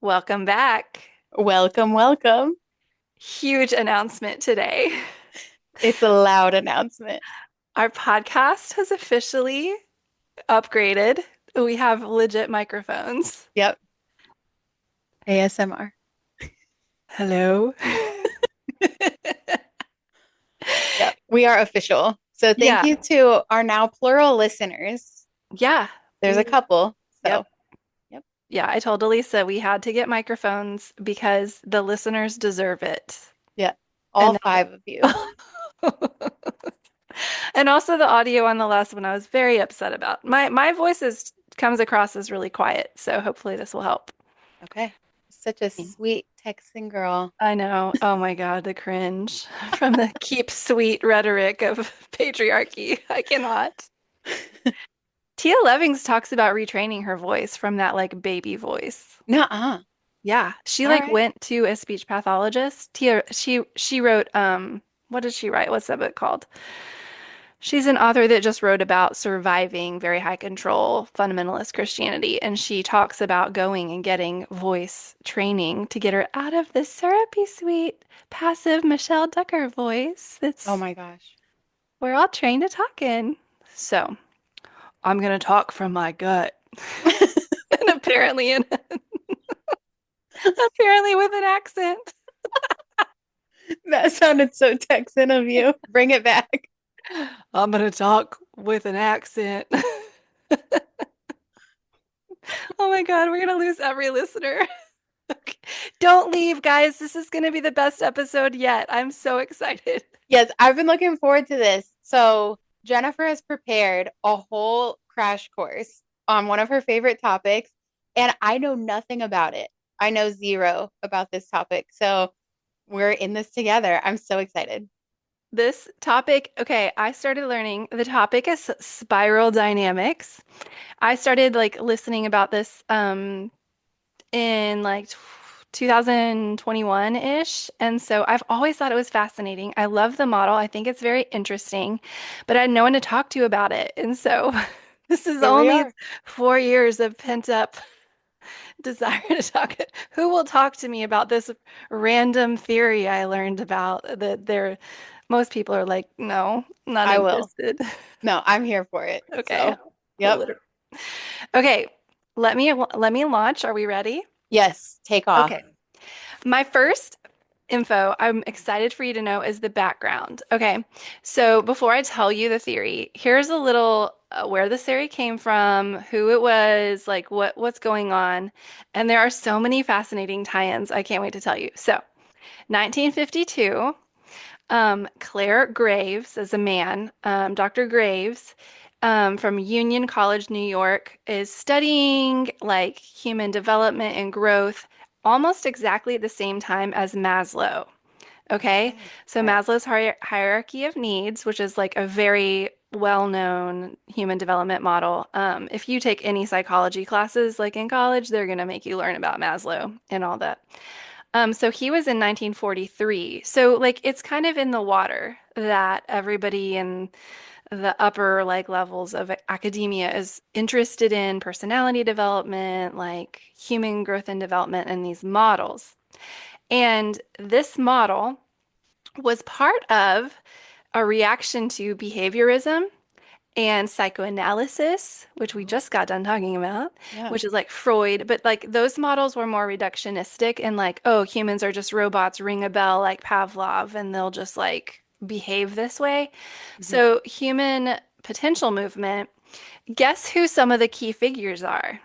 Welcome back. Welcome, welcome. Huge announcement today. It's a loud announcement. Our podcast has officially upgraded. We have legit microphones. Yep. ASMR. Hello. Yep. We are official. So thank Yeah. you to our now plural listeners. Yeah. There's a We, couple. yep. So, yep. Yeah. I told Aleesa we had to get microphones because the listeners deserve it. Yeah. All And five of you. and also the audio on the last one I was very upset about. My voice comes across as really quiet, so hopefully this will help. Okay. Such a sweet Texan girl. I know. Oh my God, the cringe from the keep sweet rhetoric of patriarchy. I cannot. Tia Levings talks about retraining her voice from that like baby voice. Nuh-uh. Yeah, she All like right. went to a speech pathologist. Tia, she wrote what did she write? What's that book called? She's an author that just wrote about surviving very high control fundamentalist Christianity, and she talks about going and getting voice training to get her out of this syrupy sweet, passive Michelle Ducker voice Oh that's my gosh. we're all trained to talk in. So I'm gonna talk from my gut. And apparently with an accent. That sounded so Texan of you. Bring it back. I'm gonna talk with an accent. Oh my God, we're gonna lose every listener. Okay. Don't leave, guys. This is going to be the best episode yet. I'm so excited. Yes, I've been looking forward to this. So, Jennifer has prepared a whole crash course on one of her favorite topics, and I know nothing about it. I know zero about this topic. So, we're in this together. I'm so excited. This topic, okay, I started learning the topic is spiral dynamics. I started like listening about this in like 2021-ish. And so I've always thought it was fascinating. I love the model. I think it's very interesting, but I had no one to talk to about it. And so this is Here we only are. 4 years of pent up desire to talk. Who will talk to me about this random theory I learned about that most people are like, no, not I will. interested. No, I'm here for it. Okay. So, yep. Okay. Let me launch. Are we ready? Yes, take off. Okay. My first info I'm excited for you to know is the background. Okay. So before I tell you the theory, here's a little where the theory came from, who it was, like what's going on. And there are so many fascinating tie-ins. I can't wait to tell you. So, 1952, Claire Graves is a man, Dr. Graves, from Union College, New York, is studying like human development and growth almost exactly at the same time as Maslow. Okay. Okay. So All right. Maslow's hierarchy of needs, which is like a very well-known human development model. If you take any psychology classes like in college, they're going to make you learn about Maslow and all that. So he was in 1943. So like it's kind of in the water that everybody in the upper like levels of academia is interested in personality development, like human growth and development and these models. And this model was part of a reaction to behaviorism and psychoanalysis, which we Oh, just got done talking about, yeah. which is like Freud, but like those models were more reductionistic and like, oh, humans are just robots, ring a bell like Pavlov, and they'll just like behave this way. Mhm. So, human potential movement, guess who some of the key figures are?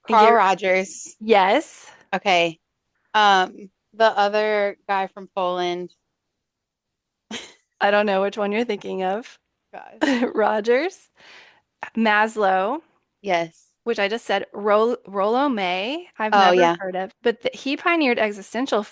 Carl You're, Rogers. yes, Okay. The other guy from Poland. I don't know which one you're thinking of. Gosh. Rogers, Maslow, Yes. which I just said, Rollo May, I've Oh, never yeah. heard of, but he pioneered existential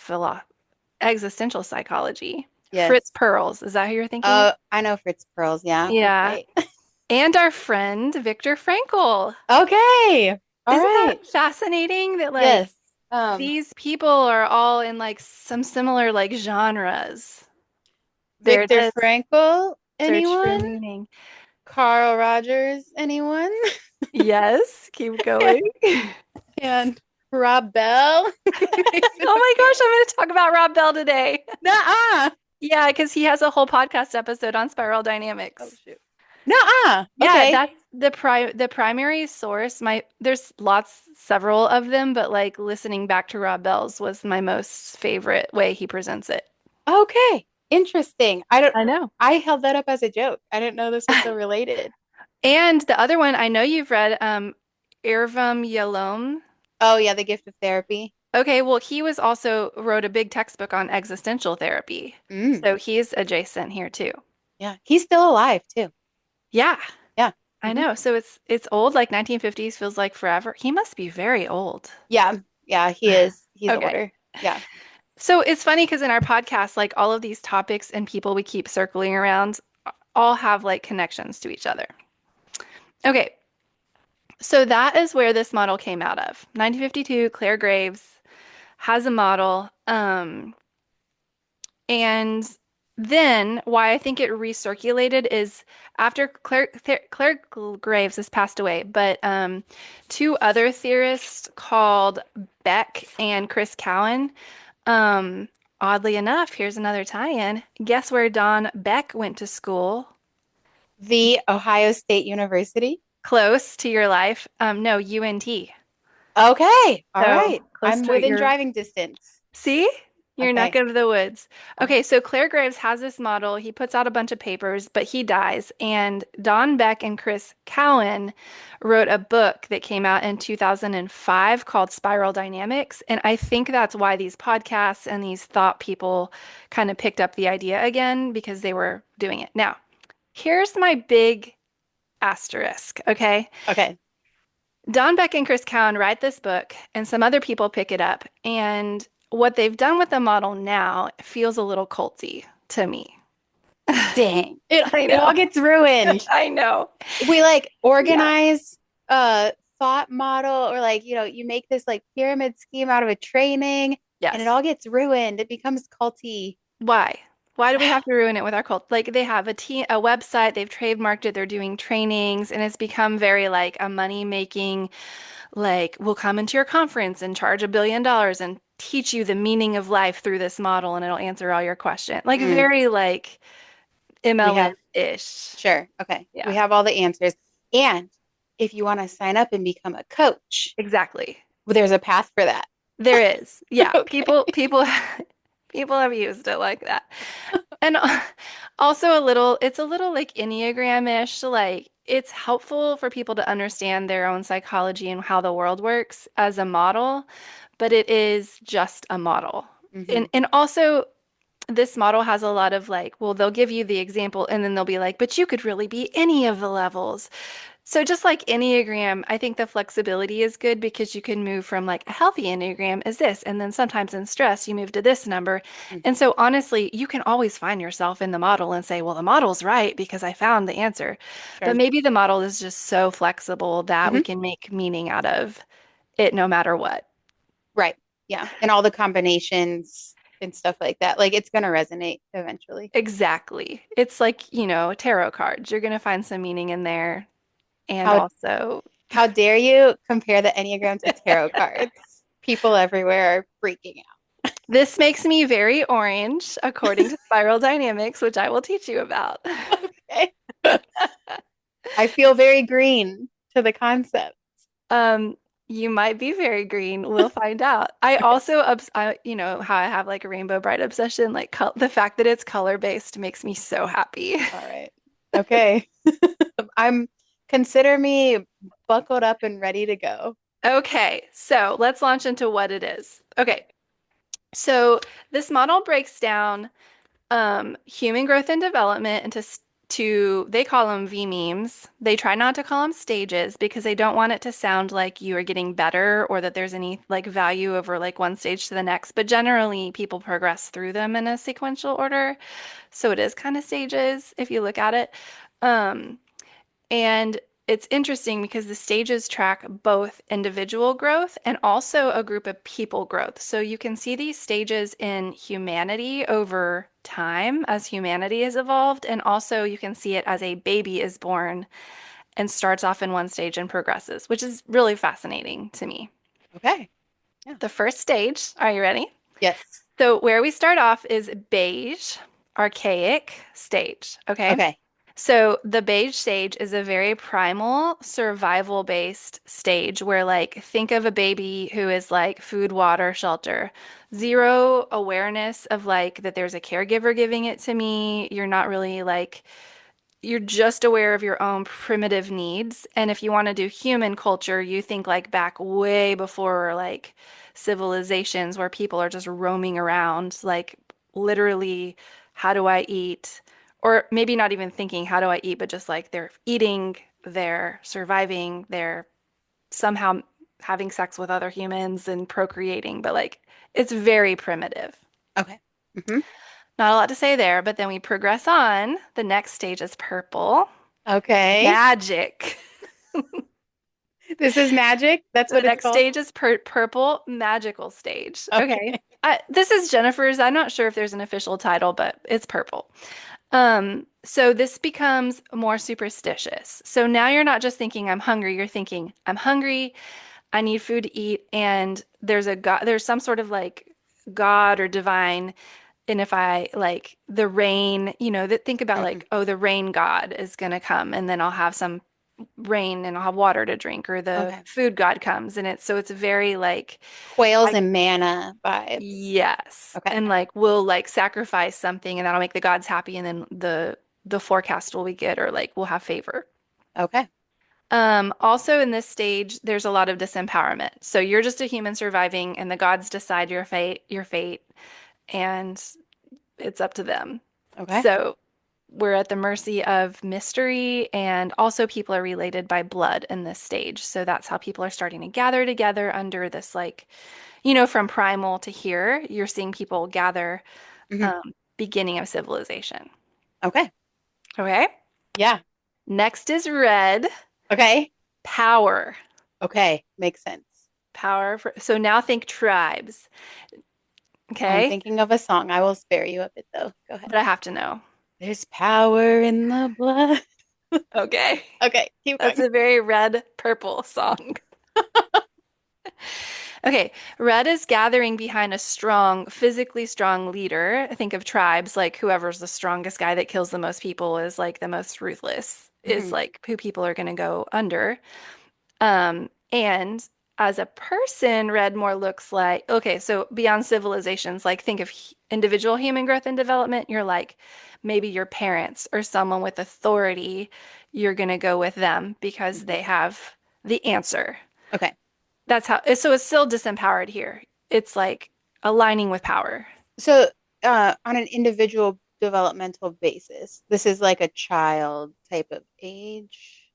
psychology. Fritz Yes. Perls, is that who you're thinking of? Oh, I know Fritz Pearls. Yeah. Yeah. Okay. And our friend Viktor Frankl. Okay. All Isn't that right. fascinating that like Yes. Um, these people are all in like some similar like genres? There it Viktor is. Frankl, Search for anyone? meaning. Carl Rogers, anyone? Yes, keep going. And Rob Bell. Oh my gosh, I'm going to talk about Rob Bell today. Nuh-uh. Yeah, because he has a whole podcast episode on spiral Oh dynamics. shoot. Nuh-uh. Yeah, Okay. that's the primary source. There's several of them, but like listening back to Rob Bell's was my most favorite way he presents it. Okay. Interesting. I know. I held that up as a joke. I didn't know this was so related. And the other one I know you've read, Irvam Yalom. Oh yeah, the gift of therapy. Okay, well, he was also wrote a big textbook on existential therapy. Mm, So he's adjacent here too. yeah. He's still alive too. Yeah, Yeah. I Hmm. know. So it's old, like 1950s feels like forever. He must be very old. Yeah. Yeah, he is. He's Okay. older. Yeah. So it's funny because in our podcast, like all of these topics and people we keep circling around all have like connections to each other. Okay. So that is where this model came out of. 1952, Claire Graves has a model. And then why I think it recirculated is after Claire Graves has passed away, but two other theorists called Beck and Chris Cowan. Um, Oddly enough, here's another tie-in. Guess where Don Beck went to school? The Ohio State University. Close to your life. No, UNT. Okay. All So right. close I'm to within your driving distance. See? Your neck Okay. of the woods. All Okay, right. so Claire Graves has this model. He puts out a bunch of papers, but he dies. And Don Beck and Chris Cowan wrote a book that came out in 2005 called Spiral Dynamics. And I think that's why these podcasts and these thought people kind of picked up the idea again because they were doing it. Now, here's my big asterisk, okay? Okay. Don Beck and Chris Cowan write this book, and some other people pick it up. And what they've done with the model now feels a little culty to me. Dang. I It all know. gets ruined. I know. We like Yeah. organize a thought model or like, you make this like pyramid scheme out of a training and it Yes. all gets ruined. It becomes culty. Why? Why do we have to ruin it with our cult? Like they have a website, they've trademarked it, they're doing trainings, and it's become very like a money making, like we'll come into your conference and charge $1 billion and teach you the meaning of life through this model and it'll answer all your questions. Like Mm, very like we have, MLM-ish. sure. Okay. We Yeah, have all the answers. And if you want to sign up and become a coach, exactly. well, there's a path for that. There is. Yeah, Okay. people have used it like that. And also it's a little like Enneagram-ish, like it's helpful for people to understand their own psychology and how the world works as a model, but it is just a model. Hmm. And also this model has a lot of like, well, they'll give you the example and then they'll be like, but you could really be any of the levels. So just like Enneagram, I think the flexibility is good because you can move from like a healthy Enneagram is this, and then sometimes in stress you move to this number. And Hmm. so honestly, you can always find yourself in the model and say, well, the model's right because I found the answer. But Sure. maybe the model is just so flexible that we Hmm. can make meaning out of it no matter what. Right. Yeah. And all the combinations and stuff like that. Like it's going to resonate eventually. Exactly. It's like, tarot cards. You're going to find some meaning in there. And How also, how dare you compare the Enneagram to tarot cards? People everywhere are freaking this makes me very orange, according to spiral dynamics, which I will teach you about. out. Okay. I feel very green to the concept. Um, you might be very green. We'll find out. I also, you know how I have like a rainbow bright obsession, like the fact that it's color based makes me so happy. All right. Okay. I'm consider me buckled up and ready to go. Okay, so let's launch into what it is. Okay, so this model breaks down human growth and development into they call them V memes. They try not to call them stages because they don't want it to sound like you are getting better or that there's any like value over like one stage to the next. But generally, people progress through them in a sequential order. So it is kind of stages if you look at it. Um, and it's interesting because the stages track both individual growth and also a group of people growth. So you can see these stages in humanity over time as humanity has evolved. And also you can see it as a baby is born and starts off in one stage and progresses, which is really fascinating to me. Okay. Yeah. The first stage, are you ready? Yes. So, where we start off is beige, archaic stage. Okay. Okay. So, the beige stage is a very primal, survival based stage where, like, think of a baby who is like food, water, shelter, Mhm. zero awareness of like that there's a caregiver giving it to me. You're not really like you're just aware of your own primitive needs. And if you want to do human culture, you think like back way before like civilizations where people are just roaming around, like literally, how do I eat? Or maybe not even thinking, how do I eat, but just like they're eating, they're surviving, they're somehow having sex with other humans and procreating, but like it's very primitive. Okay. Hmm. Not a lot to say there, but then we progress on. The next stage is purple. Okay. Magic. This is magic. That's The what it's next called. stage is purple magical stage. Okay. Okay. This is Jennifer's. I'm not sure if there's an official title, but it's purple. So this becomes more superstitious. So now you're not just thinking I'm hungry, you're thinking I'm hungry, I need food to eat, and there's a God, there's some sort of like God or divine. And if I like the rain, that think about Hmm. like, oh, the rain God is gonna come, and then I'll have some rain and I'll have water to drink, or the Okay. food God comes, and it's so it's very like Quails I and manna vibes. yes, Okay. and like we'll like sacrifice something, and that'll make the gods happy, and then the forecast will be good, or like we'll have favor. Okay. Also in this stage, there's a lot of disempowerment. So you're just a human surviving, and the gods decide your fate, and it's up to them. Okay. So we're at the mercy of mystery, and also people are related by blood in this stage. So that's how people are starting to gather together under this, like, from primal to here, you're seeing people gather, Hmm. beginning of civilization. Okay. Okay. Yeah. Next is red, Okay. power. Okay. Makes sense. So now think tribes. I'm Okay. thinking of a song. I will spare you a bit though. Go ahead. But I have to know. There's power in the blood. Okay. Okay. Keep That's going. a very red purple song. Okay, red is gathering behind a strong, physically strong leader. Think of tribes, like whoever's the strongest guy that kills the most people is like the most ruthless, is Hmm. like who people are going to go under. And as a person, red more looks like, okay, so beyond civilizations, like think of individual human growth and development, you're like maybe your parents or someone with authority, you're going to go with them because Hmm. they have the answer. Okay. That's how, so it's still disempowered here. It's like aligning with power. So, on an individual developmental basis, this is like a child type of age.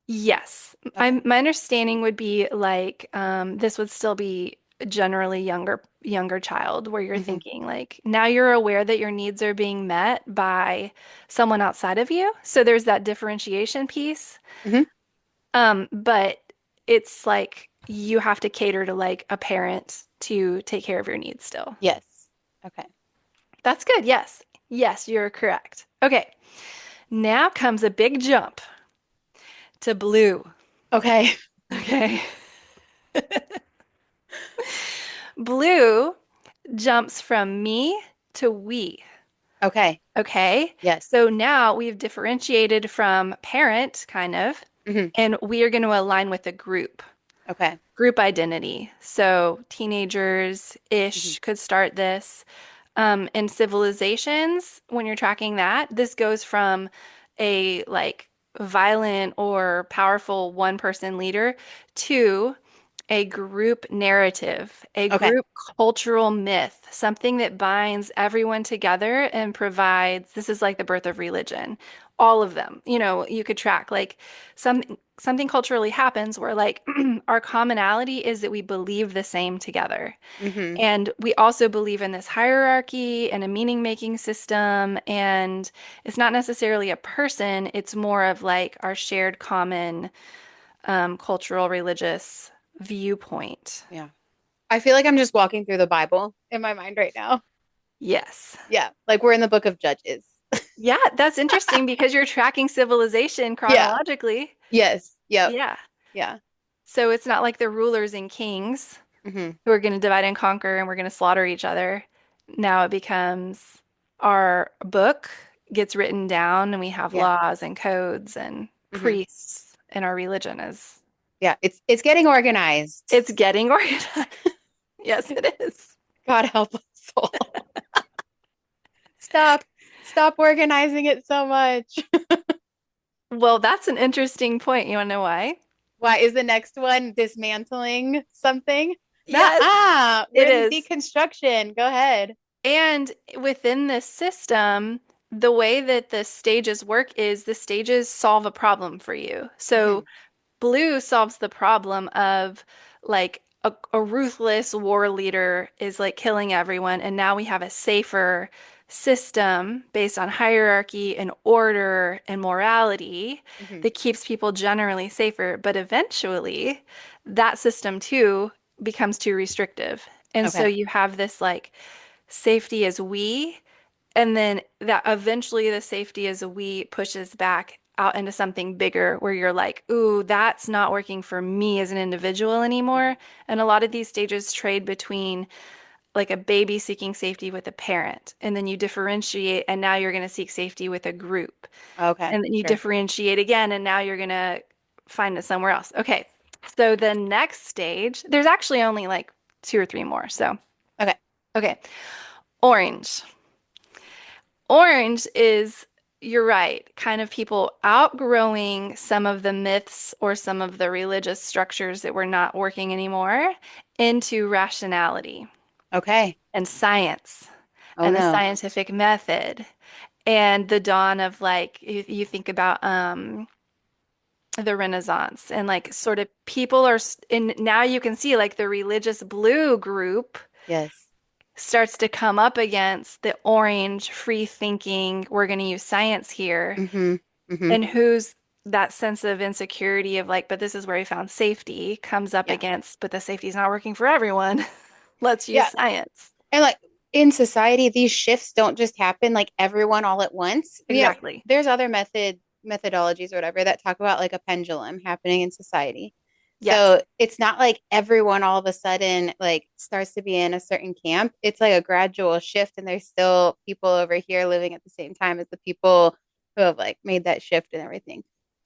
Yes. Okay. My understanding would be like this would still be generally younger child where you're Hmm. thinking like now you're aware that your needs are being met by someone outside of you. So there's that differentiation piece. Hmm. But it's like you have to cater to like a parent to take care of your needs still. Yes. Okay. That's good. Yes. Yes, you're correct. Okay. Now comes a big jump to blue. Okay. Okay. Blue jumps from me to we. Okay. Okay. Yes. So now we've differentiated from parent, kind of, Hmm. and we are going to align with a Okay. group identity. So Hmm. teenagers-ish could start this. In civilizations, when you're tracking that, this goes from a like violent or powerful one person leader to a group narrative, a Okay. group cultural myth, something that binds everyone together and provides, this is like the birth of religion. All of them, you could track like something culturally happens where like our commonality is that we believe the same together. Hmm. And we also believe in this hierarchy and a meaning-making system. And it's not necessarily a person, it's more of like our shared common cultural, religious viewpoint. Yeah. I feel like I'm just walking through the Bible in my mind right now. Yes. Yeah. Like we're in the book of Judges. Yeah, that's interesting because you're tracking civilization Yeah. chronologically. Yes. Yep. Yeah. Yeah. So it's not like the rulers and kings. Hmm. who are going to divide and conquer and we're going to slaughter each other. Now it becomes our book gets written down and we have Yeah. laws and codes and Hmm. priests and our religion is Yeah. It's getting organized. it's getting organized. Yes, it is. God help us all. Stop. Stop organizing it so much. Well, that's an interesting point. You want to know why? Why is the next one dismantling something? Yes, Nuh-uh. it We're in is. deconstruction. Go ahead. And within this system, the way that the stages work is the stages solve a problem for you. Hmm. So blue solves the problem of like a ruthless war leader is like killing everyone, and now we have a safer system based on hierarchy and order and morality Hmm. that keeps people generally safer. But eventually, that system too becomes too restrictive. And so Okay. you have this like safety as we, and then that eventually the safety as a we pushes back out into something bigger where you're like, ooh, that's not working for me as an individual Hmm. anymore. And a lot of these stages trade between like a baby seeking safety with a parent, and then you differentiate, and now you're going to seek safety with a group. Okay. And then you Sure. differentiate again, and now you're going to find it somewhere else. Okay. So the next stage, there's actually only like two or three more. So, Okay. okay. Orange. Orange is, you're right, kind of people outgrowing some of the myths or some of the religious structures that were not working anymore into rationality Okay. and science Oh and the no. scientific method and the dawn of like you think about the Renaissance and like sort of people are and now you can see like the religious blue group Yes. starts to come up against the orange free thinking, we're going to use science here, Hmm. Hmm. and who's that sense of insecurity of like, but this is where we found safety comes up Yeah. against, but the safety's not working for everyone. Let's use Yeah. science. And like in society, these shifts don't just happen like everyone all at once. And Exactly. there's other methodologies or whatever that talk about like a pendulum happening in society. Yes. So it's not like everyone all of a sudden like starts to be in a certain camp. It's like a gradual shift, and there's still people over here living at the same time as the people who have like made that shift and everything.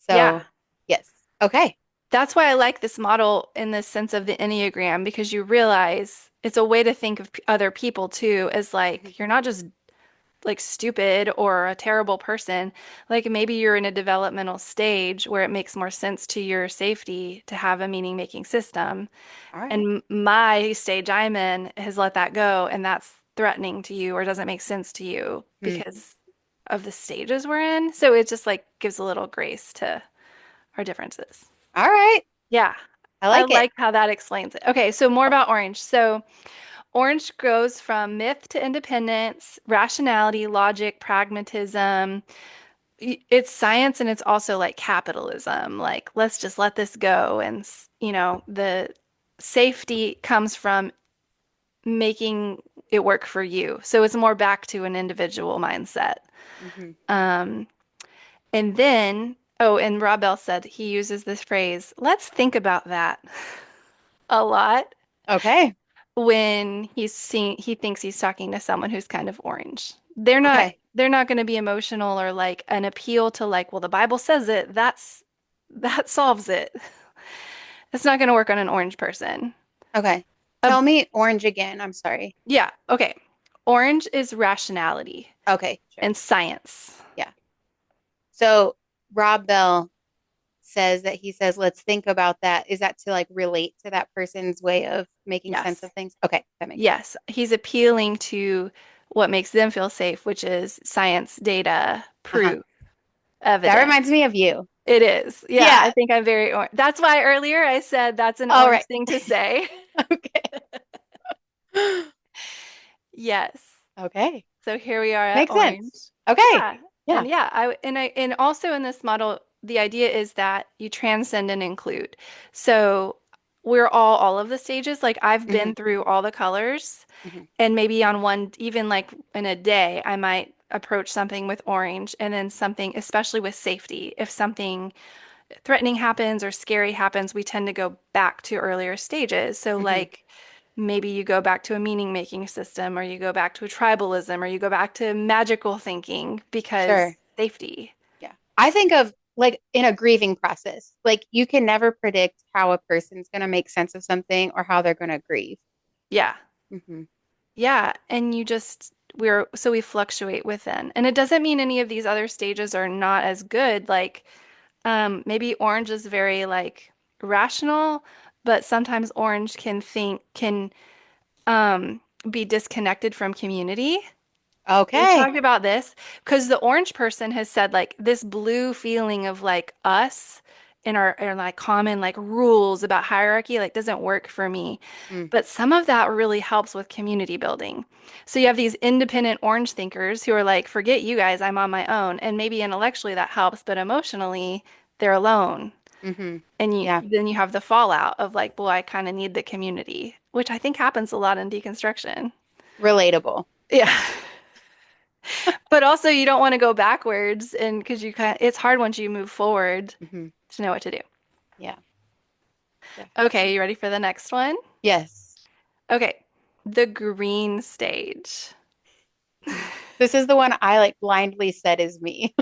Yeah. So yes. Okay. That's why I like this model in the sense of the Enneagram because you realize it's a way to think of other people too, as Mhm. like you're not just like stupid or a terrible person. Like maybe you're in a developmental stage where it makes more sense to your safety to have a meaning making system. All right. And my stage I'm in has let that go, and that's threatening to you or doesn't make sense to you Hmm. because of the stages we're in. So it just like gives a little grace to our differences. All right. Yeah. I I like it. like how that explains it. Okay, so more about orange. So orange goes from myth to independence, rationality, logic, pragmatism. It's science and it's also like capitalism. Like, let's just let this go. And, the safety comes from making it work for you. So it's more back to an individual mindset. Hmm. Um, and then, oh, and Rob Bell said he uses this phrase, let's think about that a lot Okay. when he thinks he's talking to someone who's kind of orange. Okay. They're not going to be emotional or like an appeal to like, well, the Bible says it. That solves it. It's not going to work on an orange person. Okay. Uh, Tell me orange again. I'm sorry. yeah, okay. Orange is rationality Okay, sure. and science. Yeah. So Rob Bell says that he says, let's think about that. Is that to like relate to that person's way of making sense Yes. of things? Okay, that makes sense. Yes. He's appealing to what makes them feel safe, which is science, data, Uh-huh. proof, That evidence. reminds me of you. It is. Yeah, I Yeah. think I'm very orange. That's why earlier I said that's an All orange right. thing to say. Okay. Yes. Okay. So here we are at Makes sense. orange. Okay. Yeah. Yeah. And yeah, and also in this model, the idea is that you transcend and include. So we're all of the stages. Like I've Hmm. been through all the colors, Hmm. and maybe on one, even like in a day, I might approach something with orange and then something, especially with safety. If something threatening happens or scary happens, we tend to go back to earlier stages. So, Hmm. like, maybe you go back to a meaning making system, or you go back to a tribalism, or you go back to magical thinking because Sure. safety. Yeah. I think of like in a grieving process, like you can never predict how a person's going to make sense of something or how they're going to grieve. Yeah. Hmm. Yeah. And we fluctuate within. And it doesn't mean any of these other stages are not as good. Like, maybe orange is very like rational, but sometimes orange can be disconnected from community. We've Okay. talked about this because the orange person has said like this blue feeling of like us in our like common like rules about hierarchy like doesn't work for me. Mm, But some of that really helps with community building. So you have these independent orange thinkers who are like, forget you guys, I'm on my own. And maybe intellectually that helps, but emotionally they're alone. hmm. And Yeah. then you have the fallout of like, well, I kind of need the community, which I think happens a lot in deconstruction. Relatable. Yeah. But also you don't want to go backwards and because it's hard once you move forward Hmm. to know what to do. Yeah, Okay, definitely. you ready for the next one? Yes. Okay. The green stage. This is the one I like blindly said is me.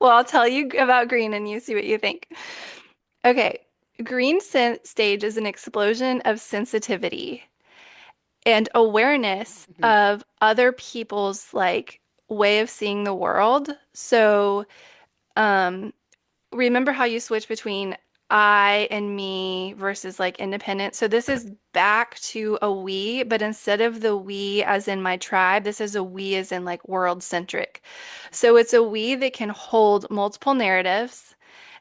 Well, I'll tell you about green and you see what you think. Okay. Stage is an explosion of sensitivity and awareness Hmm. of other people's like way of seeing the world. So, um, remember how you switch between I and me versus like independent? So this is back to a we, but instead of the we as in my tribe, this is a we as in like world centric. So it's a we that can hold multiple narratives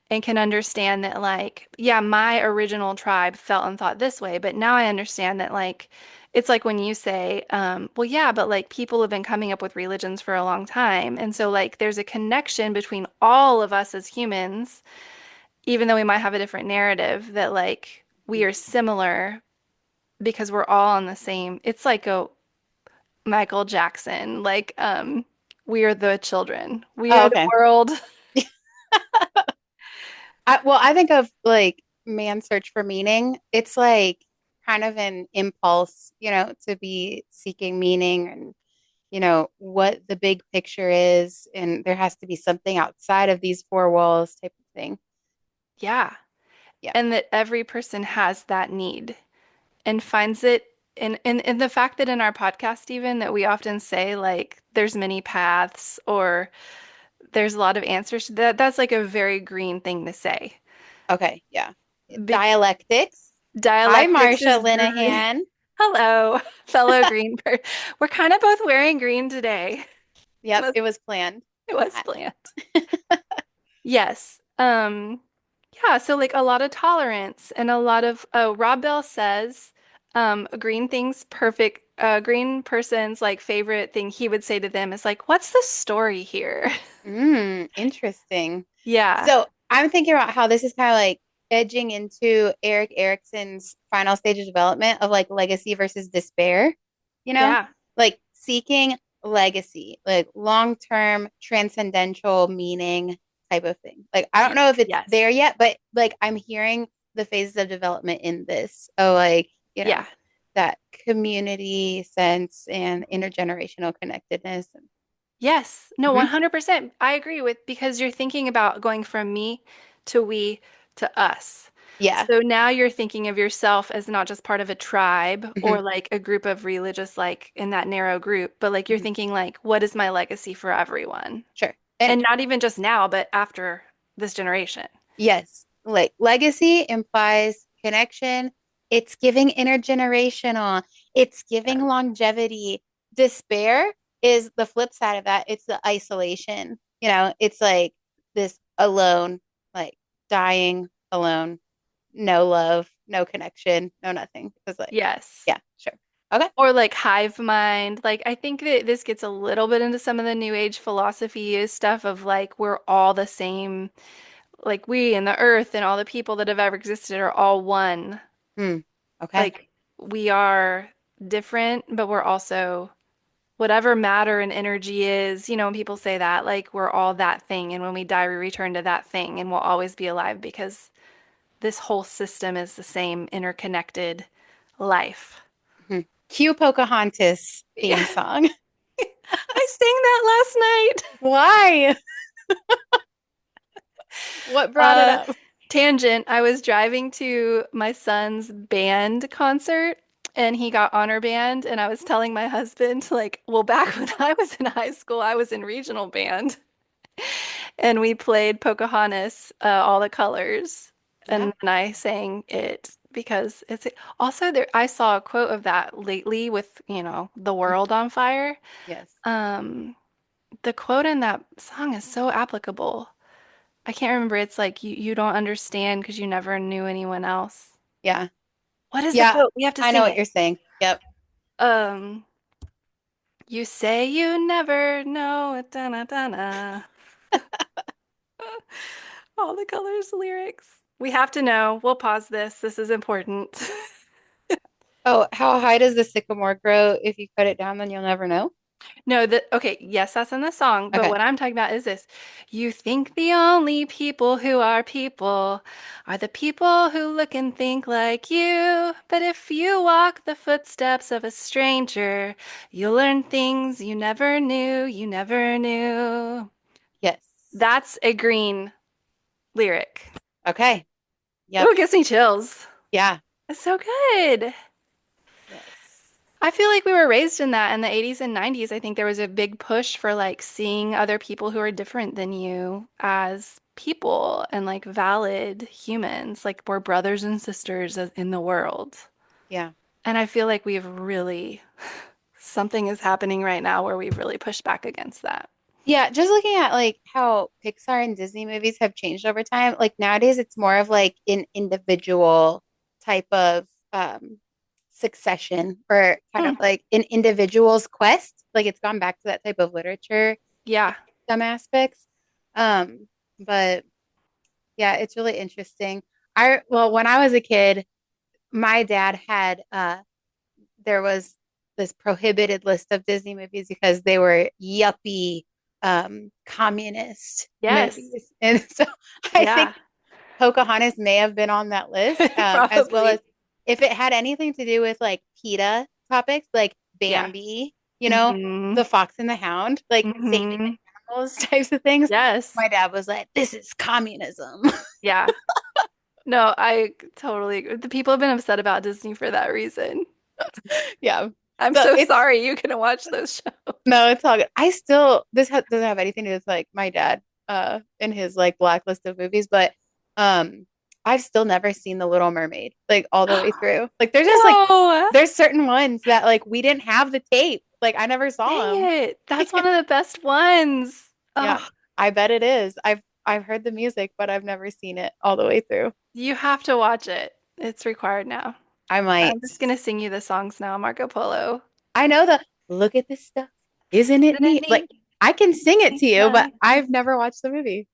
and can understand that like, yeah, my original tribe felt and thought this way, but now I understand that like it's like when you say, well, yeah, but like people have been coming up with religions for a long time. And so like there's a connection between all of us as humans even though we might have a different narrative, that like we are similar because we're all on the same. It's like a Michael Jackson, like we are the children. We Oh, are the okay. world. I think of like man's search for meaning. It's like kind of an impulse, to be seeking meaning and, what the big picture is. And there has to be something outside of these four walls type of thing. Yeah. Yeah. And that every person has that need and finds it in the fact that in our podcast even that we often say like there's many paths or there's a lot of answers to that. That's like a very green thing to say. Okay. Yeah. Be Dialectics. Hi, Dialectics Marsha is green. Linehan. Hello, fellow We're kind of both wearing green today. Yep. Was- It was planned. It was planned. Yes. Yeah, so like a lot of tolerance and a lot of Rob Bell says a green person's like favorite thing he would say to them is like, what's the story here? Interesting. Yeah. So I'm thinking about how this is kind of like edging into Eric Erickson's final stage of development of like legacy versus despair, you know, Yeah. like seeking legacy, like long-term transcendental meaning type of thing. Like I don't know if it's Yes. there yet, but like I'm hearing the phases of development in this. Oh, like, Yeah. that community sense and intergenerational connectedness. Yes. No, Mhm. 100%. I agree with because you're thinking about going from me to we to us. Yeah. So now you're thinking of yourself as not just part of a tribe Mhm. or like a group of religious, like in that narrow group, but like you're Mhm. thinking like, what is my legacy for everyone? Sure. And And not even just now, but after this generation. yes, like legacy implies connection. It's giving intergenerational, it's giving longevity. Despair is the flip side of that. It's the isolation. It's like this alone, like dying alone, no love, no connection, no nothing. It's like, Yes. yeah, sure. Okay. Or like hive mind. Like I think that this gets a little bit into some of the new age philosophy stuff of like we're all the same, like we and the earth and all the people that have ever existed are all one. Hmm. Okay. Like we are different, but we're also whatever matter and energy is, when people say that, like we're all that thing, and when we die, we return to that thing, and we'll always be alive because this whole system is the same interconnected life. Mhm. Cue Pocahontas Yeah, theme song. I sang that last night. Why? What brought it Uh, up? Tangent. I was driving to my son's band concert and he got honor band and I was telling my husband like, well, back when I was in high school, I was in regional band and we played Pocahontas, all the colors. Yeah. And then I sang it because it's also there. I saw a quote of that lately with, the world Mhm. on fire. Yes. Um, the quote in that song is so applicable. I can't remember. It's like you don't understand because you never knew anyone else. Yeah. What is the Yeah. quote? We have to I know sing what it. you're saying. Yep. Um, you say you never know. Da-na, da-na. All the colors lyrics. We have to know. We'll pause this. This is important. Oh, how high does the sycamore grow? If you cut it down, then you'll never know. No, okay, yes, that's in the song, but Okay. what I'm talking about is this. You think the only people who are people are the people who look and think like you. But if you walk the footsteps of a stranger, you'll learn things you never knew. Yes. That's a green lyric. Okay. Oh, Yep. it gives me chills. Yeah. It's so good. Yes. I feel like we were raised in that in the 80s and 90s. I think there was a big push for like seeing other people who are different than you as people and like valid humans, like we're brothers and sisters in the world. Yeah. And I feel like we've really, something is happening right now where we've really pushed back against that. Yeah, just looking at like how Pixar and Disney movies have changed over time, like nowadays it's more of like an individual type of succession or kind of Hmm. like an individual's quest. Like it's gone back to that type of literature in Yeah. some aspects. Um, but yeah, it's really interesting. Well, when I was a kid, my dad had there was this prohibited list of Disney movies because they were yuppie communist Yes. movies. And so I think Yeah. Pocahontas may have been on that list, as well as Probably. if it had anything to do with like PETA topics, like Yeah. Bambi, Hmm. the Fox and the Hound, like saving Hmm. the animals types of things. Yes. My dad was like, "This is communism." Yeah. No, I totally agree. The people have been upset about Disney for that reason. Yeah. I'm So so it's sorry you couldn't watch those shows. No, it's all good. I still doesn't have anything to do with like my dad in his like blacklist of movies, but um I've still never seen The Little Mermaid like all the way through. Like there's just like No, there's certain ones that like we didn't have the tape. Like I never saw dang them. it. That's one of the best ones. Yeah, Oh, I bet it is. I've heard the music, but I've never seen it all the way through. you have to watch it. It's required now. I I'm might. just gonna sing you the songs now, Marco Polo. I know the look at this stuff. Isn't it Isn't it neat? Like neat? I can sing it to you, but Nice. I've never watched the movie.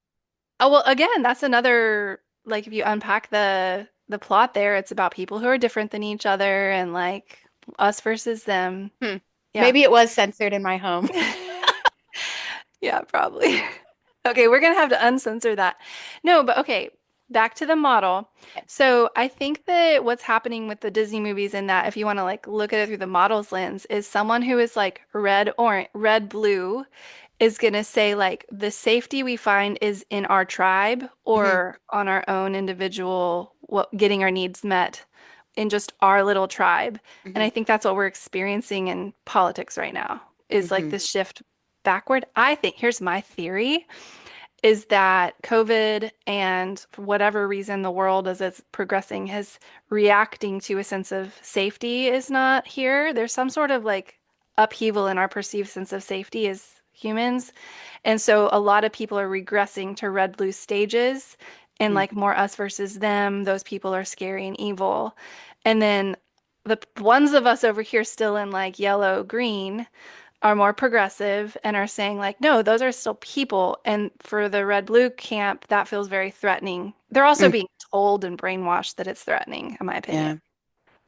Oh, well, again, that's another like if you unpack the plot there, it's about people who are different than each other and like us versus them. Hmm. Yeah. Maybe it was censored in my home. Yeah, probably. Okay, we're gonna have to uncensor that. No, but okay, back to the model. So I think that what's happening with the Disney movies in that, if you want to like look at it through the model's lens, is someone who is like red, orange, red, blue is gonna say like the safety we find is in our tribe Hmm. or on our own individual, what getting our needs met in just our little tribe. And Hmm. I think that's what we're experiencing in politics right now, is like Hmm. this shift backward. I think here's my theory is that COVID and for whatever reason the world as it's progressing has reacting to a sense of safety is not here. There's some sort of like upheaval in our perceived sense of safety as humans. And so a lot of people are regressing to red blue stages and Hmm. like more us versus them. Those people are scary and evil. And then the ones of us over here still in like yellow, green are more progressive and are saying like, no, those are still people. And for the red blue camp, that feels very threatening. They're also Mm. being told and brainwashed that it's threatening, in my opinion. Yeah.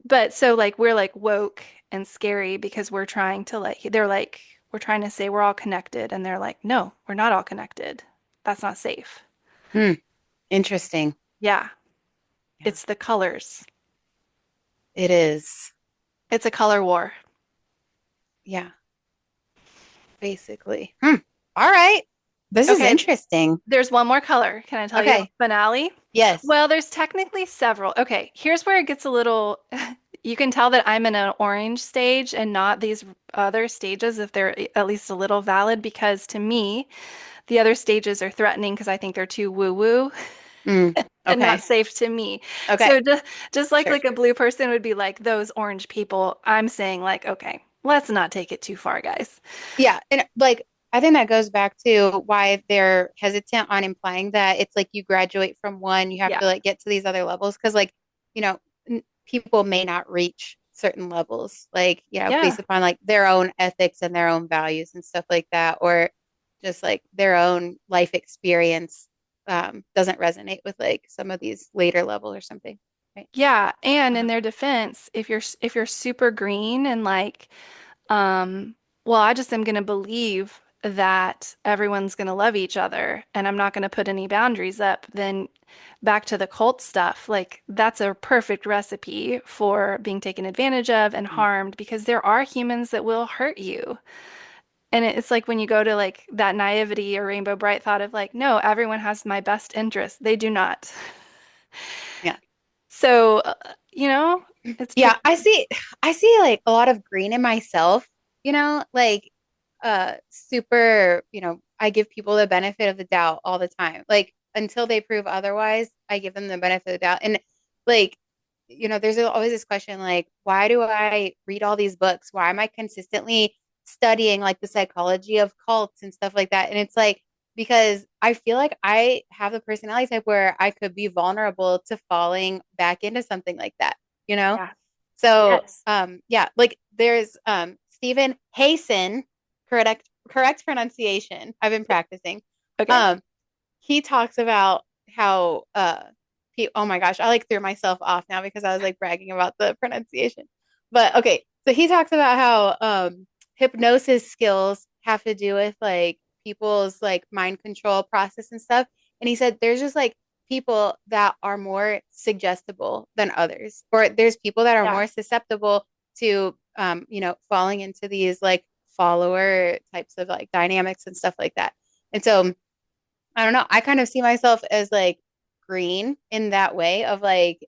But so like we're like woke and scary because we're trying to like, they're like, we're trying to say we're all connected. And they're like, no, we're not all connected. That's not safe. Hmm. Interesting. Yeah, Yeah, it's the colors. it is. It's a color war. Yeah, basically. Hmm. All right. This is Okay, interesting. there's one more color. Can I tell you the Okay. finale? Yes. Well, there's technically several. Okay, here's where it gets a little, you can tell that I'm in an orange stage and not these other stages if they're at least a little valid, because to me, the other stages are threatening because I think they're too woo-woo Mm. and not Okay. safe to me. Okay. So just like Sure. a blue person would be like those orange people, I'm saying like, okay, let's not take it too far, guys. Yeah, and like I think that goes back to why they're hesitant on implying that it's like you graduate from one, you have Yeah. to like get to these other levels because like, you know, people may not reach certain levels, like, Yeah. based upon like their own ethics and their own values and stuff like that, or just like their own life experience doesn't resonate with like some of these later level or something. Right. Yeah, and in Uh-huh. their defense, if you're super green and like well, I just am going to believe that everyone's going to love each other and I'm not going to put any boundaries up, then back to the cult stuff, like that's a perfect recipe for being taken advantage of and Mm. harmed because there are humans that will hurt you. And it's like when you go to like that naivety or rainbow bright thought of like, no, everyone has my best interest. They do not. Yeah. So, it's Yeah, tricky. I see like a lot of green in myself, like super, I give people the benefit of the doubt all the time. Like until they prove otherwise, I give them the benefit of the doubt. And like, there's always this question like, why do I read all these books? Why am I consistently studying like the psychology of cults and stuff like that? And it's like because I feel like I have the personality type where I could be vulnerable to falling back into something like that, you know? Yeah. So, Yes. yeah, like there's Stephen Hayson, correct pronunciation. I've been practicing. Okay. Um, he talks about how oh my gosh, I like threw myself off now because I was like bragging about the pronunciation. But okay, so he talks about how hypnosis skills have to do with like people's like mind control process and stuff. And he said there's just like people that are more suggestible than others, or there's people that are Yeah. more susceptible to falling into these like follower types of like dynamics and stuff like that. And so I don't know. I kind of see myself as like green in that way of like,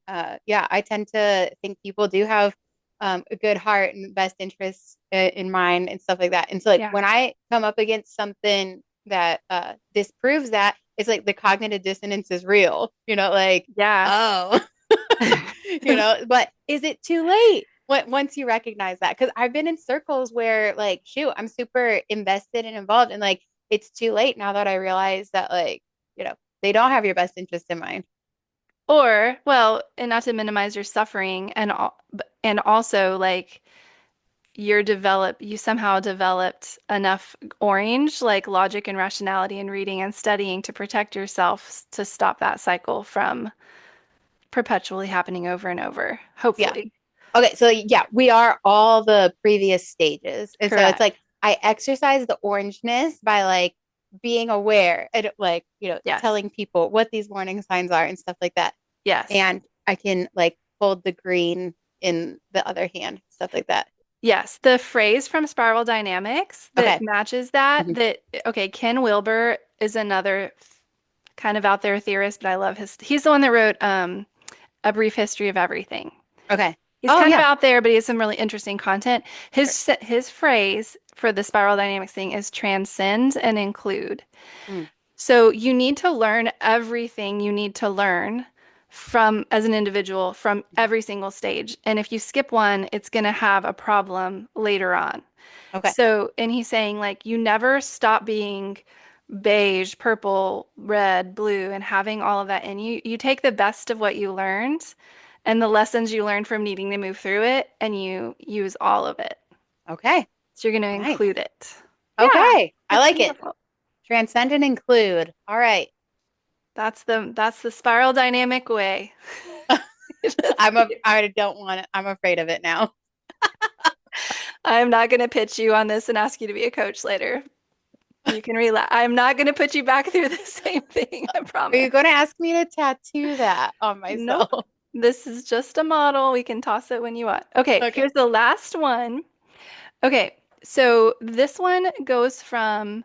yeah, I tend to think people do have a good heart and best interests in mind and stuff like that. And so like Yeah. when I come up against something that disproves that, it's like the cognitive dissonance is real, like, Yeah. oh, but is it too late? Once you recognize that, because I've been in circles where like, shoot, I'm super invested and involved, and like it's too late now that I realize that like, they don't have your best interest in mind. Or, well, and not to minimize your suffering and also like you somehow developed enough orange like logic and rationality and reading and studying to protect yourself to stop that cycle from perpetually happening over and over, Yeah. hopefully. Okay, so yeah, we are all the previous stages. And so it's Correct. like I exercise the orangeness by like being aware and like, Yes. telling people what these warning signs are and stuff like that. Yes. And I can like hold the green in the other hand, stuff like that. Yes, the phrase from Spiral Dynamics that Okay. matches that, Mhm. okay, Ken Wilber is another kind of out there theorist, but I love he's the one that wrote A Brief History of Everything. Okay. He's Oh kind of yeah. out there, but he has some really interesting content. Sure. His phrase for the spiral dynamics thing is transcend and include. Mm, So you need to learn everything you need to learn from as an individual from mhm. every single stage. And if you skip one, it's going to have a problem later on. Okay. So, and he's saying like you never stop being beige, purple, red, blue, and having all of that in you. You take the best of what you learned and the lessons you learned from needing to move through it, and you use all of it. Okay. So you're going to Nice. include it. Yeah, Okay. I it's like it. beautiful. Transcend and include. All right. That's the spiral dynamic way. Just I don't want it. I'm afraid of it now. I'm not going to pitch you on this and ask you to be a coach later. You can relax. I'm not going to put you back through the same thing, I Are promise. you going to ask me to tattoo that on Nope. myself? This is just a model. We can toss it when you want. Okay, Okay. here's the last one. Okay, so this one goes from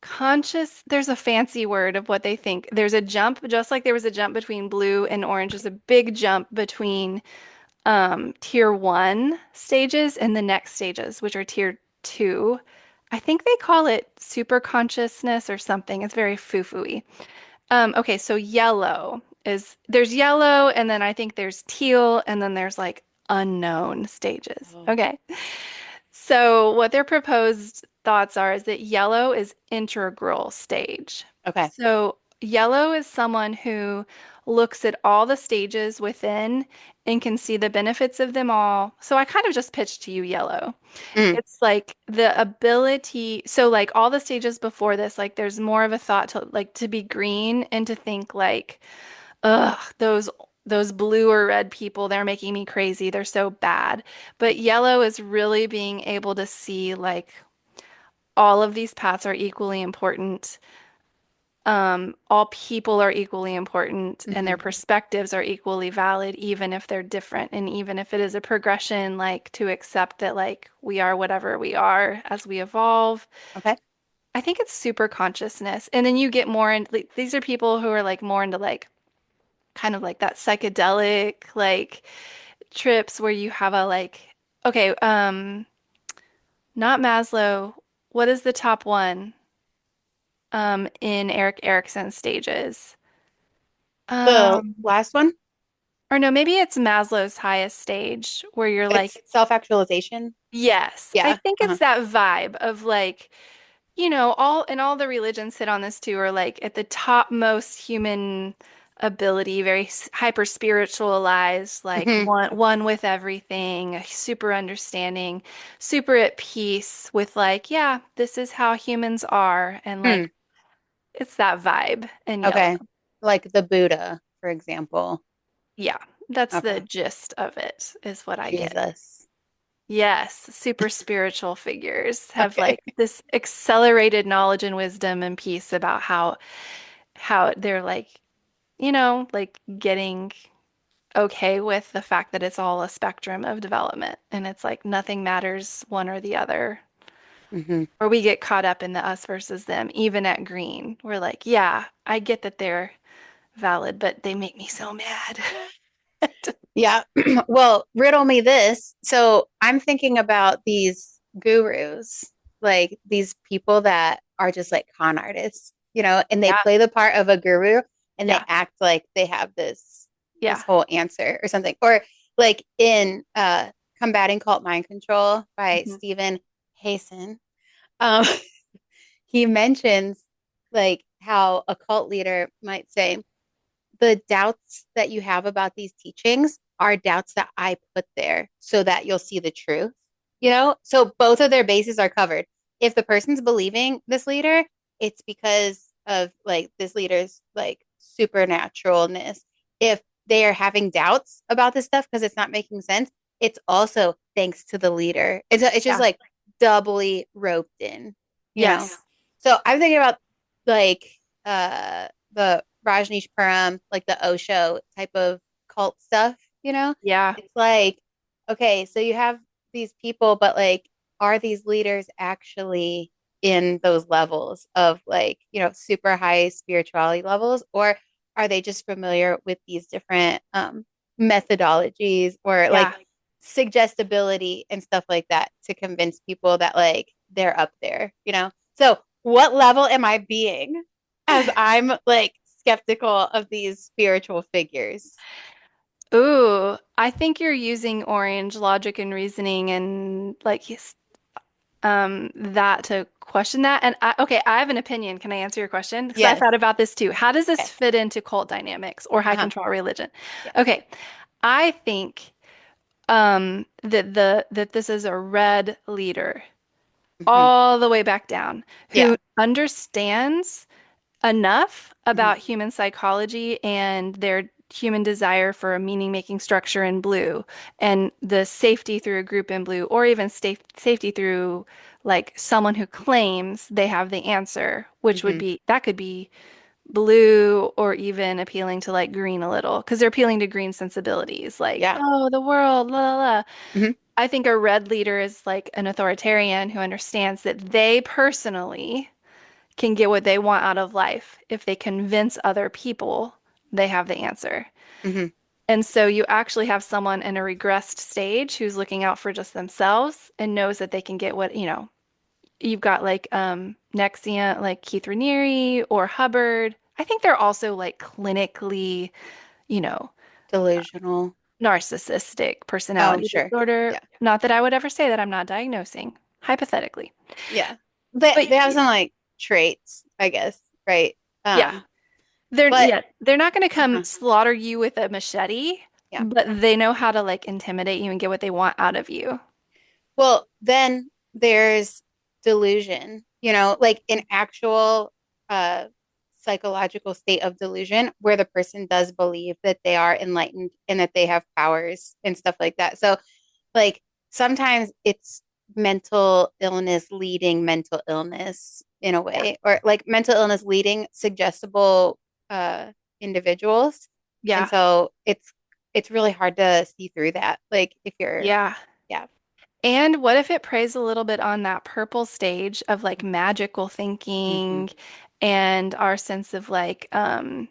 conscious, there's a fancy word of what they think. There's a jump, just like there was a jump between blue and orange, there's a big jump between tier one stages and the next stages, which are tier two. I think they call it super consciousness or something. It's very foo-foo-y. Okay, so yellow is there's yellow, and then I think there's teal, and then there's like unknown stages. Oh, Okay. So what their proposed thoughts are is that yellow is integral stage. okay. So yellow is someone who looks at all the stages within and can see the benefits of them all. So I kind of just pitched to you yellow. Mm, It's like the ability, so like all the stages before this, like there's more of a thought to like to be green and to think like, ugh, those blue or red people, they're making me crazy. They're so bad. But yellow is really being able to see like all of these paths are equally important. All people are equally important and their mhm. perspectives are equally valid, even if they're different. And even if it is a progression, like to accept that like we are whatever we are as we evolve. Okay. I think it's super consciousness. And then you get more into like, these are people who are like more into like kind of like that psychedelic like trips where you have a like okay, not Maslow. What is the top one in Eric Erickson's stages? The Um, last one, or no, maybe it's Maslow's highest stage where you're it's like, self-actualization. yes, I Yeah. think Uh-huh. it's that vibe of like, you know, all the religions hit on this too, are like at the topmost human ability, very hyper spiritualized, like Hmm. one with everything, super understanding, super at peace with like, yeah, this is how humans are, and Hmm. like it's that vibe in yellow. Okay. Like the Buddha, for example. Yeah, that's the Okay. gist of it, is what I get. Jesus. Yes, super spiritual figures have Okay. like this accelerated knowledge and wisdom and peace about how they're like, you know, like getting okay with the fact that it's all a spectrum of development and it's like nothing matters one or the other. Hmm. Or we get caught up in the us versus them, even at green. We're like, yeah, I get that they're valid, but they make me so mad. Yeah. Well, riddle me this. So I'm thinking about these gurus, like these people that are just like con artists, and they Yeah, play the part of a guru and they yeah, act like they have this yeah. whole answer or something. Or like in Combating Cult Mind Control by Mhm. Stephen Hayson, um, he mentions like how a cult leader might say, the doubts that you have about these teachings are doubts that I put there so that you'll see the truth. So both of their bases are covered. If the person's believing this leader, it's because of like this leader's like supernaturalness. If they are having doubts about this stuff because it's not making sense, it's also thanks to the leader. It's just Yeah. like doubly roped in, you know? Yes. So I'm thinking about like the Rajneeshpuram, like the Osho type of cult stuff. Yeah. It's like, okay, so you have these people, but like, are these leaders actually in those levels of like, super high spirituality levels, or are they just familiar with these different methodologies or like Yeah. suggestibility and stuff like that to convince people that like they're up there? So, what level am I being as I'm like skeptical of these spiritual figures? Ooh, I think you're using orange logic and reasoning and like that to question that. And okay, I have an opinion. Can I answer your question? Because I Yes. thought about this too. How does this Okay. fit into cult dynamics or high Uh-huh. control religion? Yeah. Okay, I think that this is a red leader Hmm. all the way back down who Yeah. understands enough Hmm. about human psychology and their human desire for a meaning-making structure in blue, and the safety through a group in blue, or even safety through like someone who claims they have the answer, which would Hmm. be that could be blue or even appealing to like green a little because they're appealing to green sensibilities like, Yeah. oh, the world, la la la. Hmm. I think a red leader is like an authoritarian who understands that they personally can get what they want out of life if they convince other people they have the answer. Hmm. And so you actually have someone in a regressed stage who's looking out for just themselves and knows that they can get what, you've got like Nexium, like Keith Raniere or Hubbard. I think they're also like clinically, you know, Delusional. narcissistic Oh, personality sure. disorder. Yeah. Not that I would ever say that I'm not diagnosing, hypothetically. Yeah. They But have some like traits, I guess, right? yeah, Um, they're but yeah, they're not going to come uh-huh. slaughter you with a machete, Yeah. but they know how to like intimidate you and get what they want out of you. Well, then there's delusion, like an actual uh psychological state of delusion where the person does believe that they are enlightened and that they have powers and stuff like that. So, like sometimes it's mental illness leading mental illness in a Yeah. way, or like mental illness leading suggestible uh individuals. And Yeah. so it's really hard to see through that. Like if you're, Yeah. yeah. And what if it preys a little bit on that purple stage of like magical Hmm. thinking and our sense of like no,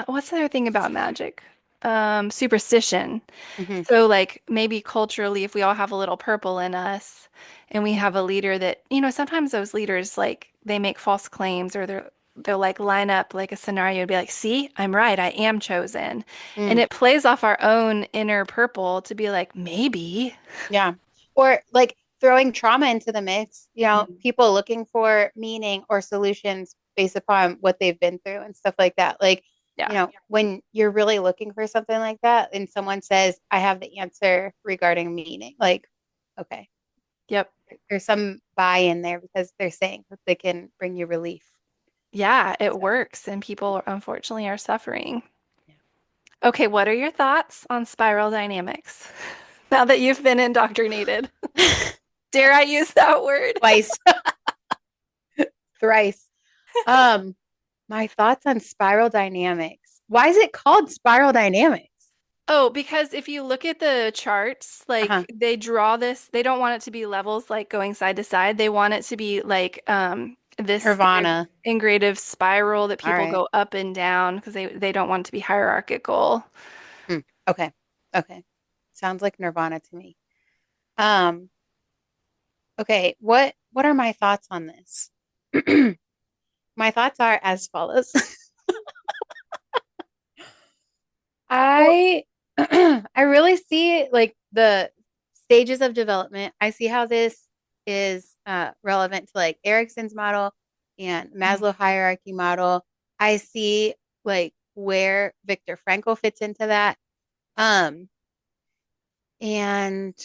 what's the other thing about magic? Superstition. Hmm. So like maybe culturally if we all have a little purple in us and we have a leader that, sometimes those leaders like they make false claims or they'll like line up like a scenario and be like, "See, I'm right. I am chosen." And Mm, it plays off our own inner purple to be like, "Maybe." yeah. Or like throwing trauma into the mix, Mhm. people looking for meaning or solutions based upon what they've been through and stuff like that. Like, Yeah. when you're really looking for something like that and someone says, I have the answer regarding meaning, like, okay, Yep. there's some buy in there because they're saying that they can bring you relief. Yeah, it So, works and people unfortunately are suffering. yeah. Okay, what are your thoughts on spiral dynamics now that you've been indoctrinated? Dare I use that word? Twice, thrice. Um, my thoughts on spiral dynamics. Why is it called spiral dynamics? Oh, because if you look at the charts, Uh-huh. like they draw this, they don't want it to be levels like going side to side. They want it to be like this Nirvana. integrative spiral that All people right. go up and down because they don't want it to be hierarchical. Hmm. Okay. Okay. Sounds like Nirvana to me. Um, okay, what are my thoughts on this? My thoughts are as follows. Well, I I really see like the stages of development. I see how this is relevant to like Erickson's model and mhm. Maslow hierarchy model. I see like where Viktor Frankl fits into that. Um, and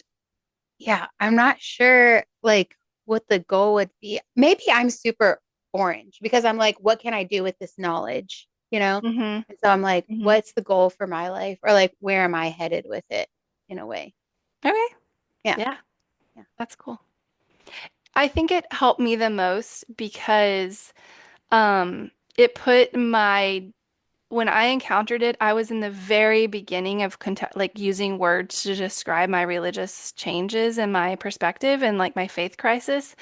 yeah, I'm not sure like what the goal would be. Maybe I'm super orange because I'm like, what can I do with this knowledge? You know? Hmm. And so I'm like, Hmm. what's the goal for my life? Or like, where am I headed with it in a way? Okay. Yeah. Yeah, Yeah. that's cool. I think it helped me the most because it put my when I encountered it, I was in the very beginning of like using words to describe my religious changes and my perspective and like my faith crisis.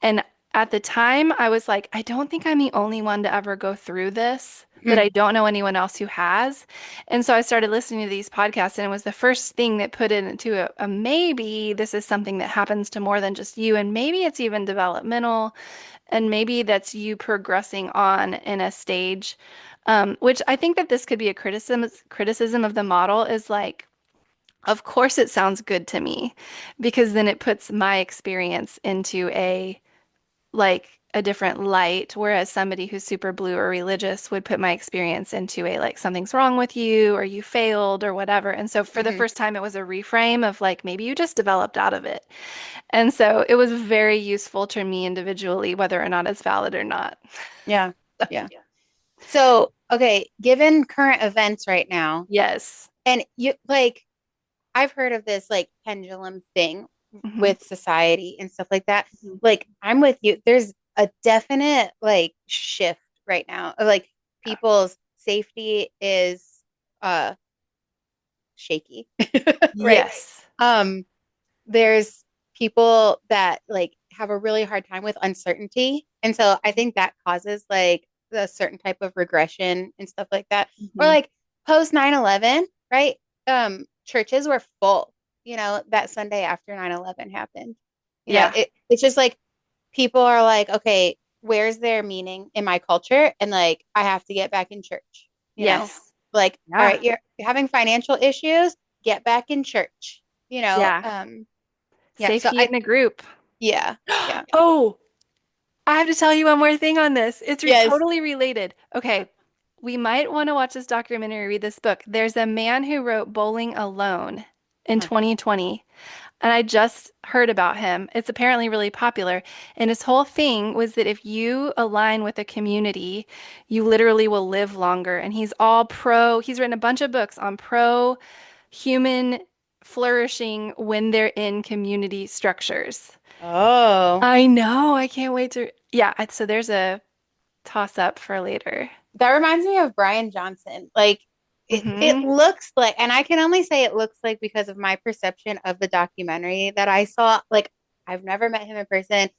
And at the time, I was like, I don't think I'm the only one to ever go through this, but Mhm. I don't know anyone else who has. And so I started listening to these podcasts, and it was the first thing that put it into a maybe this is something that happens to more than just you, and maybe it's even developmental, and maybe that's you progressing on in a stage. Which I think that this could be a criticism of the model is like, of course it sounds good to me because then it puts my experience into a different light, whereas somebody who's super blue or religious would put my experience into a like something's wrong with you or you failed or whatever. And so for the Mhm. first time it was a reframe of like maybe you just developed out of it. And so it was very useful to me individually, whether or not it's valid or not. Yeah. Yeah. So okay, given current events right now, Yes. and you like I've heard of this like pendulum thing Hmm. with society and stuff like that. Hmm. Like I'm with you. There's a definite like shift right now of like people's safety is uh shaky. Right. Yes. Um there's people that like have a really hard time with uncertainty. And so I think that causes like a certain type of regression and stuff like that. Or Hmm. like post 9/11, right? Churches were full, that Sunday after 9/11 happened. Yeah. It's just like people are like, okay, where's their meaning in my culture? And like, I have to get back in church, you know? Yes. Like, all Yeah. right, you're having financial issues, get back in church, Yeah. yeah, so Safety in a group. yeah, yeah. Oh, I have to tell you one more thing on this. It's Yes. totally related. Okay. We might want to watch this documentary, read this book. There's a man who wrote Bowling Alone in Uh-huh. 2020. And I just heard about him. It's apparently really popular. And his whole thing was that if you align with a community, you literally will live longer. And he's all pro, he's written a bunch of books on pro human flourishing when they're in community structures. Oh, I know. I can't wait to. Yeah. So there's a toss up for later. that reminds me of Brian Johnson. Like it Hmm. looks like, and I can only say it looks like because of my perception of the documentary that I saw. Like I've never met him in person.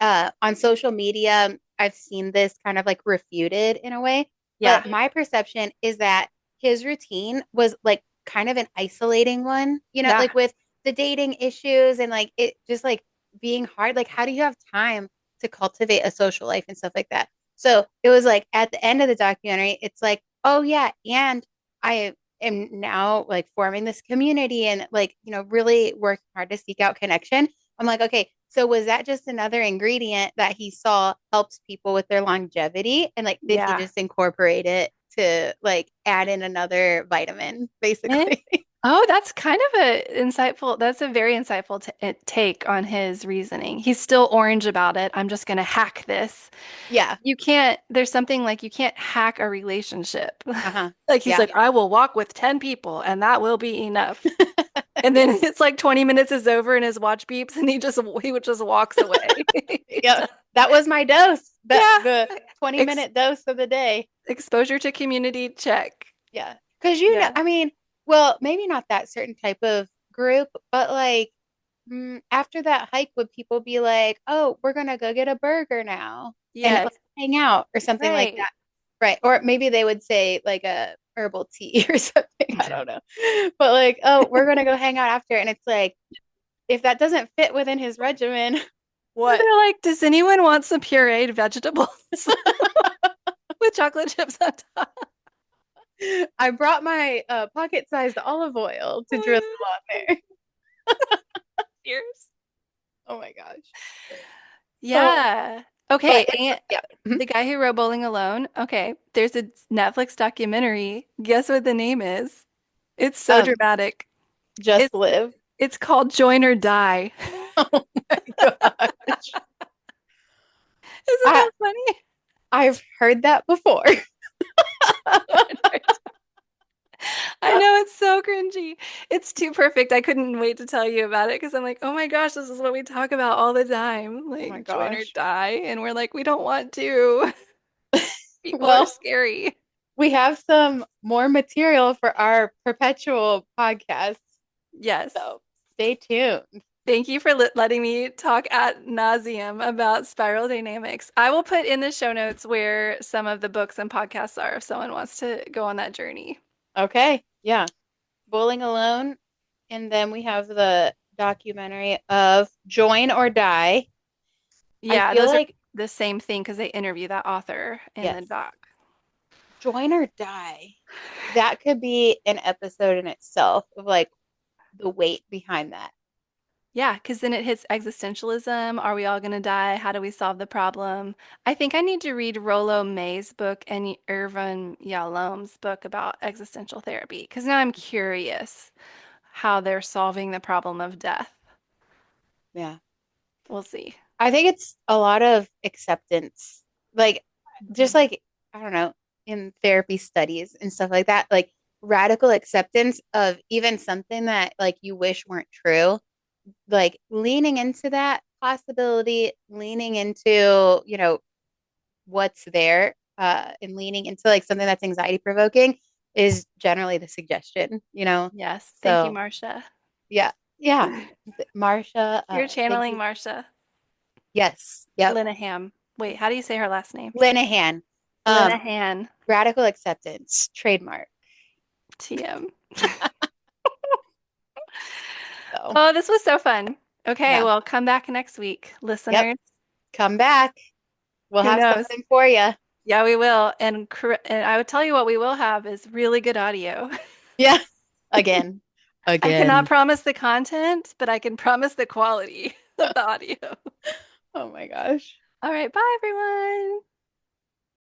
On social media, I've seen this kind of like refuted in a way, Yeah. but my perception is that his routine was like kind of an isolating one, Yeah. like with the dating issues and like it just like being hard. Like, how do you have time to cultivate a social life and stuff like that? So it was like at the end of the documentary, it's like, oh yeah, and I am now like forming this community and like, really working hard to seek out connection. I'm like, okay, so was that just another ingredient that he saw helps people with their longevity? And like, did he Yeah. just incorporate it to like add in another vitamin, Eh? basically? Oh, that's kind of that's a very insightful t take on his reasoning. He's still orange about it. I'm just going to hack this. Yeah. You can't, there's something like you can't hack a relationship. Uh-huh. Like he's Yeah. like, I will walk with 10 people and that will be enough. And then Yes. it's like 20 minutes is over and his watch beeps and he would just walks away. Yeah. That was my dose. That Yeah. the 20 Ex minute dose of the day. exposure to community check. Yeah. Because, Yeah. I mean, well, maybe not that certain type of group, but like after that hike, would people be like, oh, we're going to go get a burger now and Yes. like, hang out or something like Right. that? Right. Or maybe they would say like a herbal tea or something. I don't know. But like, oh, we're going to go hang out after. And it's like, if that doesn't fit within his regimen, what? They're like, does anyone want some pureed vegetables with chocolate chips on top? I brought my pocket-sized olive oil to drizzle on there. Cheers. Oh my gosh. Oh, Yeah. but Okay, it's and yeah. Mhm. the guy who wrote Bowling Alone. Okay, there's a Netflix documentary. Guess what the name is? It's so Um, dramatic. just It's live. it's called Join or Die. Oh my gosh. Isn't I that funny? I've heard that before. I know it's so cringy. It's too perfect. I couldn't wait to tell you about it because I'm like, oh my gosh, this is what we talk about all the time. Oh my Like join or gosh. die. And we're like, we don't want to. People are Well, scary. we have some more material for our perpetual podcast. Yes. So stay tuned. Thank you for letting me talk ad nauseum about spiral dynamics. I will put in the show notes where some of the books and podcasts are if someone wants to go on that journey. Okay. Yeah. Bowling Alone. And then we have the documentary of Join or Die. I Yeah, feel those are like, the same thing because they interview that author in the yes, doc. Join or Die. That could be an episode in itself of like the weight behind that. Yeah, because then it hits existentialism. Are we all going to die? How do we solve the problem? I think I need to read Rollo May's book and Irvin Yalom's book about existential therapy because now I'm curious how they're solving the problem of death. Yeah. We'll see. I think it's a lot of acceptance. Like, just Mhm. like, I don't know. in therapy studies and stuff like that, like radical acceptance of even something that like you wish weren't true, like leaning into that possibility, leaning into, what's there, and leaning into like something that's anxiety provoking is generally the suggestion. Yes. Thank you, So Marcia. yeah, yeah. Marsha, You're thank channeling you. Marcia Yes, yep. Linehan. Wait, how do you say her last name? Linehan. Um, Linehan. radical acceptance, trademark. TM. So Oh, this was so fun. Okay, yeah, well, come back next week, yep. listeners. Come back. We'll Who have knows? something for you. Yeah, we will. And I would tell you what we will have is really good audio. Yeah. Again. I cannot Again. promise the content, but I can promise the quality of the audio. Oh my gosh. All right, bye everyone.